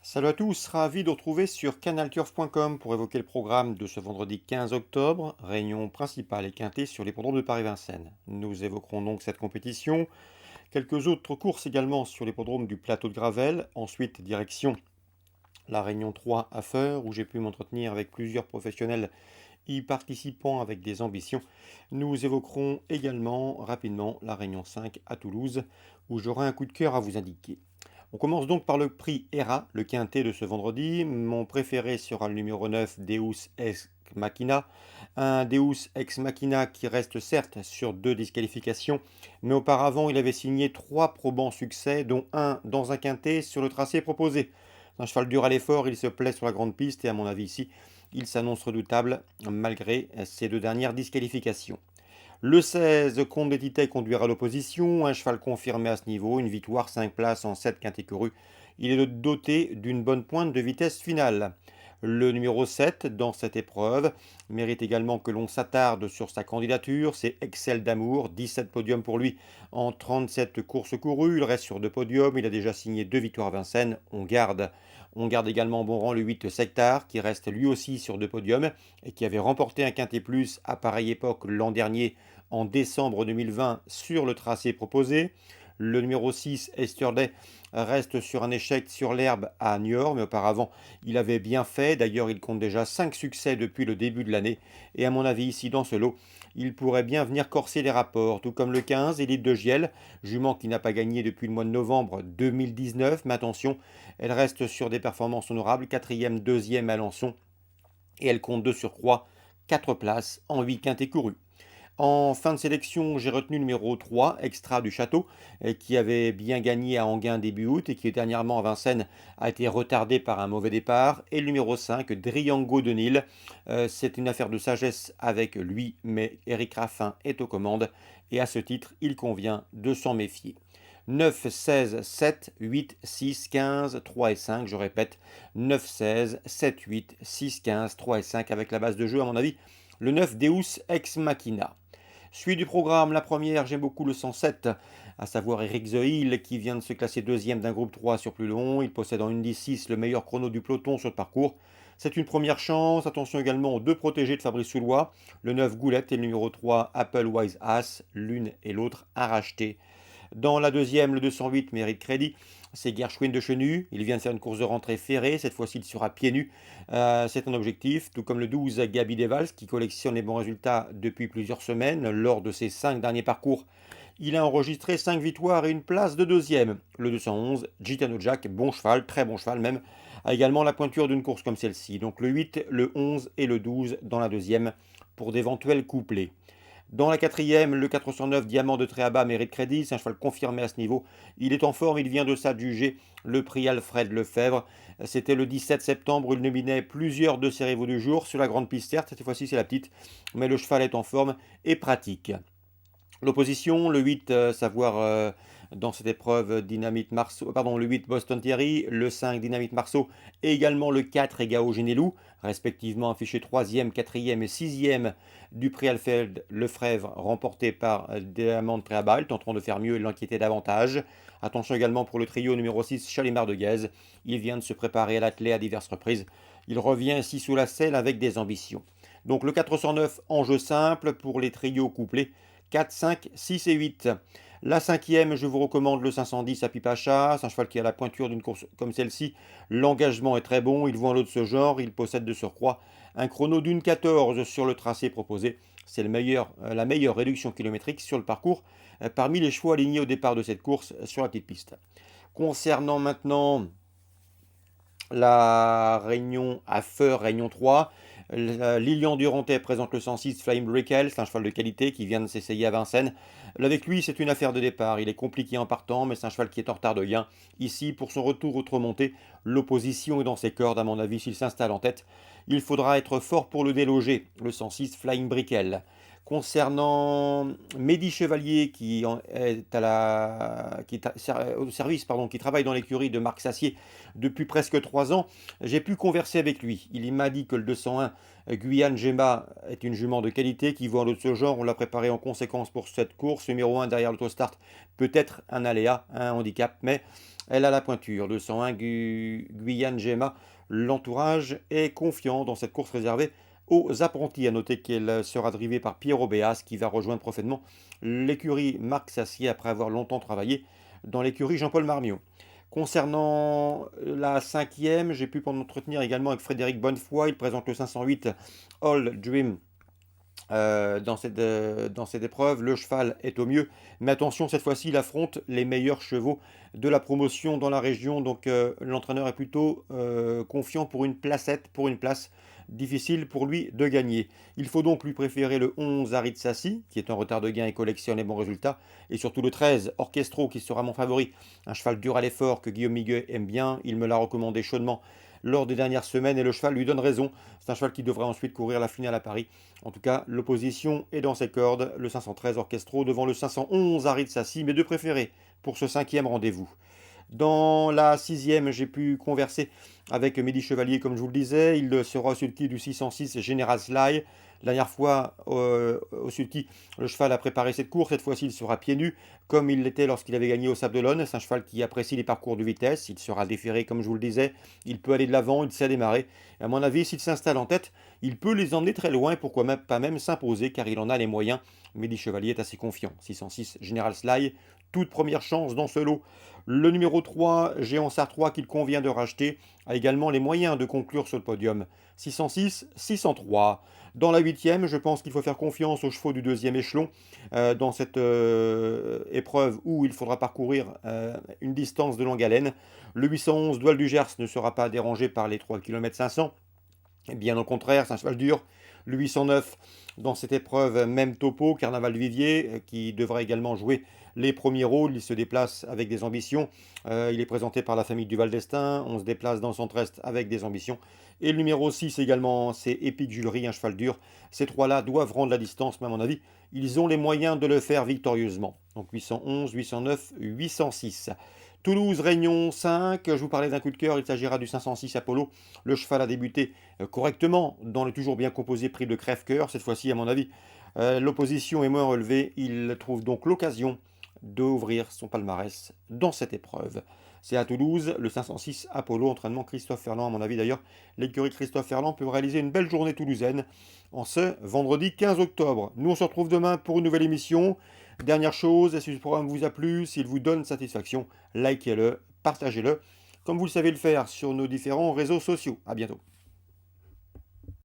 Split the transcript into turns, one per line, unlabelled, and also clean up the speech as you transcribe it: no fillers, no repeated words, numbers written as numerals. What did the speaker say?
Salut à tous, ravi de retrouver sur canalturf.com pour évoquer le programme de ce vendredi 15 octobre, réunion principale et quintée sur l'hippodrome de Paris-Vincennes. Nous évoquerons donc cette compétition, quelques autres courses également sur l'hippodrome du plateau de Gravel, ensuite direction la Réunion 3 à Feur où j'ai pu m'entretenir avec plusieurs professionnels y participant avec des ambitions. Nous évoquerons également rapidement la Réunion 5 à Toulouse où j'aurai un coup de cœur à vous indiquer. On commence donc par le prix ERA, le quintet de ce vendredi. Mon préféré sera le numéro 9, Deus Ex Machina. Un Deus Ex Machina qui reste certes sur deux disqualifications, mais auparavant il avait signé trois probants succès, dont un dans un quintet sur le tracé proposé. Un cheval dur à l'effort, il se plaît sur la grande piste et à mon avis ici, il s'annonce redoutable malgré ces deux dernières disqualifications. Le 16, Comte de Titay conduira l'opposition, un cheval confirmé à ce niveau, une victoire, 5 places en 7 quintés. Il est doté d'une bonne pointe de vitesse finale. Le numéro 7 dans cette épreuve mérite également que l'on s'attarde sur sa candidature, c'est Excel d'amour, 17 podiums pour lui en 37 courses courues, il reste sur deux podiums, il a déjà signé deux victoires à Vincennes, on garde également en bon rang le 8 Sectar qui reste lui aussi sur deux podiums et qui avait remporté un quintet plus à pareille époque l'an dernier en décembre 2020 sur le tracé proposé. Le numéro 6, Esterday, reste sur un échec sur l'herbe à Niort, mais auparavant, il avait bien fait. D'ailleurs, il compte déjà 5 succès depuis le début de l'année. Et à mon avis, ici, dans ce lot, il pourrait bien venir corser les rapports, tout comme le 15, Élite de Giel, jument qui n'a pas gagné depuis le mois de novembre 2019. Mais attention, elle reste sur des performances honorables, 4e, 2e à Alençon, et elle compte de surcroît 4 places en 8 quintés courus. En fin de sélection, j'ai retenu le numéro 3, Extra du Château, qui avait bien gagné à Anguin début août et qui dernièrement à Vincennes a été retardé par un mauvais départ. Et le numéro 5, Driango de Nil, c'est une affaire de sagesse avec lui, mais Eric Raffin est aux commandes et à ce titre, il convient de s'en méfier. 9, 16, 7, 8, 6, 15, 3 et 5, je répète, 9, 16, 7, 8, 6, 15, 3 et 5 avec la base de jeu à mon avis, le 9 Deus Ex Machina. Suite du programme, la première, j'aime beaucoup le 107, à savoir Eric Zoil, qui vient de se classer deuxième d'un groupe 3 sur plus long. Il possède en 1:10 le meilleur chrono du peloton sur le parcours. C'est une première chance. Attention également aux deux protégés de Fabrice Soulois, le 9 Goulette et le numéro 3 Apple Wise Ass, l'une et l'autre à racheter. Dans la deuxième, le 208 mérite crédit. C'est Gershwin de Chenu. Il vient de faire une course de rentrée ferrée. Cette fois-ci, il sera pieds nus. C'est un objectif. Tout comme le 12, Gabi Devals, qui collectionne les bons résultats depuis plusieurs semaines. Lors de ses 5 derniers parcours, il a enregistré 5 victoires et une place de deuxième. Le 211, Gitano Jack, bon cheval, très bon cheval même, a également la pointure d'une course comme celle-ci. Donc le 8, le 11 et le 12 dans la deuxième pour d'éventuels couplets. Dans la quatrième, le 409 Diamant de Tréaba mérite crédit, c'est un cheval confirmé à ce niveau. Il est en forme, il vient de s'adjuger le prix Alfred Lefebvre. C'était le 17 septembre, il nominait plusieurs de ses rivaux du jour sur la grande piste, certes, cette fois-ci c'est la petite, mais le cheval est en forme et pratique. L'opposition, le 8, savoir dans cette épreuve Dynamite Marceau, pardon, le 8 Boston Thierry, le 5 Dynamite Marceau et également le 4 Egao Genelou, respectivement affichés 3e, 4e et 6e du prix Alfred Lefebvre remporté par Diamant Préabal, tenteront de faire mieux et de l'enquêter davantage. Attention également pour le trio numéro 6 Chalimard de Guèze, il vient de se préparer à l'attelé à diverses reprises. Il revient ici sous la selle avec des ambitions. Donc le 409 en jeu simple pour les trios couplés 4, 5, 6 et 8. La cinquième, je vous recommande le 510 à Pipacha. C'est un cheval qui a la pointure d'une course comme celle-ci. L'engagement est très bon, il vaut un lot de ce genre. Il possède de surcroît un chrono d'une 14 sur le tracé proposé. C'est la meilleure réduction kilométrique sur le parcours parmi les chevaux alignés au départ de cette course sur la petite piste. Concernant maintenant la Réunion à Feur, Réunion 3. Lilian Durantet présente le 106 Flying Brickell, c'est un cheval de qualité qui vient de s'essayer à Vincennes. Avec lui, c'est une affaire de départ. Il est compliqué en partant, mais c'est un cheval qui est en retard de gain. Ici, pour son retour outre-montée, l'opposition est dans ses cordes, à mon avis, s'il s'installe en tête. Il faudra être fort pour le déloger, le 106 Flying Brickell. Concernant Mehdi Chevalier, au service, pardon, qui travaille dans l'écurie de Marc Sassier depuis presque 3 ans, j'ai pu converser avec lui. Il m'a dit que le 201 Guyane Gemma est une jument de qualité qui vaut un lot de ce genre. On l'a préparé en conséquence pour cette course. Numéro 1 derrière l'autostart, peut-être un aléa, un handicap, mais Elle a la pointure, 201 Guyane Gemma. L'entourage est confiant dans cette course réservée aux apprentis. À noter qu'elle sera drivée par Pierrot Béas qui va rejoindre prochainement l'écurie Marc Sassier après avoir longtemps travaillé dans l'écurie Jean-Paul Marmiot. Concernant la cinquième, j'ai pu m'entretenir également avec Frédéric Bonnefoy. Il présente le 508 All Dream dans cette épreuve. Le cheval est au mieux, mais attention, cette fois-ci, il affronte les meilleurs chevaux de la promotion dans la région. Donc l'entraîneur est plutôt confiant pour une placette, pour une place difficile pour lui de gagner. Il faut donc lui préférer le 11 Arid Sassi, qui est en retard de gain et collectionne les bons résultats, et surtout le 13 Orchestro, qui sera mon favori, un cheval dur à l'effort que Guillaume Miguet aime bien. Il me l'a recommandé chaudement lors des dernières semaines et le cheval lui donne raison. C'est un cheval qui devrait ensuite courir la finale à Paris. En tout cas, l'opposition est dans ses cordes. Le 513 Orchestro devant le 511 Arid Sassi, mes deux préférés pour ce cinquième rendez-vous. Dans la sixième, j'ai pu converser avec Mehdi Chevalier, comme je vous le disais. Il sera sur le sulky du 606 General Sly. La dernière fois, au sulky, le cheval a préparé cette course. Cette fois-ci, il sera pieds nus, comme il l'était lorsqu'il avait gagné au Sable d'Olonne. C'est un cheval qui apprécie les parcours de vitesse. Il sera déféré, comme je vous le disais. Il peut aller de l'avant, il sait démarrer. Et à mon avis, s'il s'installe en tête, il peut les emmener très loin et pourquoi même, pas même s'imposer, car il en a les moyens. Mehdi Chevalier est assez confiant. 606 General Sly, toute première chance dans ce lot. Le numéro 3, Géant Sartrois, qu'il convient de racheter, a également les moyens de conclure sur le podium. 606, 603. Dans la huitième, je pense qu'il faut faire confiance aux chevaux du deuxième échelon dans cette épreuve où il faudra parcourir une distance de longue haleine. Le 811, Doual du Gers, ne sera pas dérangé par les 3 km 500. Bien au contraire, c'est un cheval dur. Le 809, dans cette épreuve, même topo, Carnaval de Vivier, qui devrait également jouer les premiers rôles. Il se déplace avec des ambitions. Il est présenté par la famille du Val d'Estaing. On se déplace dans le centre-est avec des ambitions. Et le numéro 6 également, c'est Epic Julery, un cheval dur. Ces trois-là doivent rendre la distance, mais à mon avis, ils ont les moyens de le faire victorieusement. Donc 811, 809, 806. Toulouse, Réunion 5, je vous parlais d'un coup de cœur, il s'agira du 506 Apollo. Le cheval a débuté correctement dans le toujours bien composé prix de Crève-Cœur. Cette fois-ci, à mon avis, l'opposition est moins relevée. Il trouve donc l'occasion d'ouvrir son palmarès dans cette épreuve. C'est à Toulouse, le 506 Apollo, entraînement Christophe Ferland. À mon avis d'ailleurs, l'écurie Christophe Ferland peut réaliser une belle journée toulousaine en ce vendredi 15 octobre. Nous, on se retrouve demain pour une nouvelle émission. Dernière chose, si ce programme vous a plu, s'il vous donne satisfaction, likez-le, partagez-le, comme vous le savez le faire sur nos différents réseaux sociaux. À bientôt.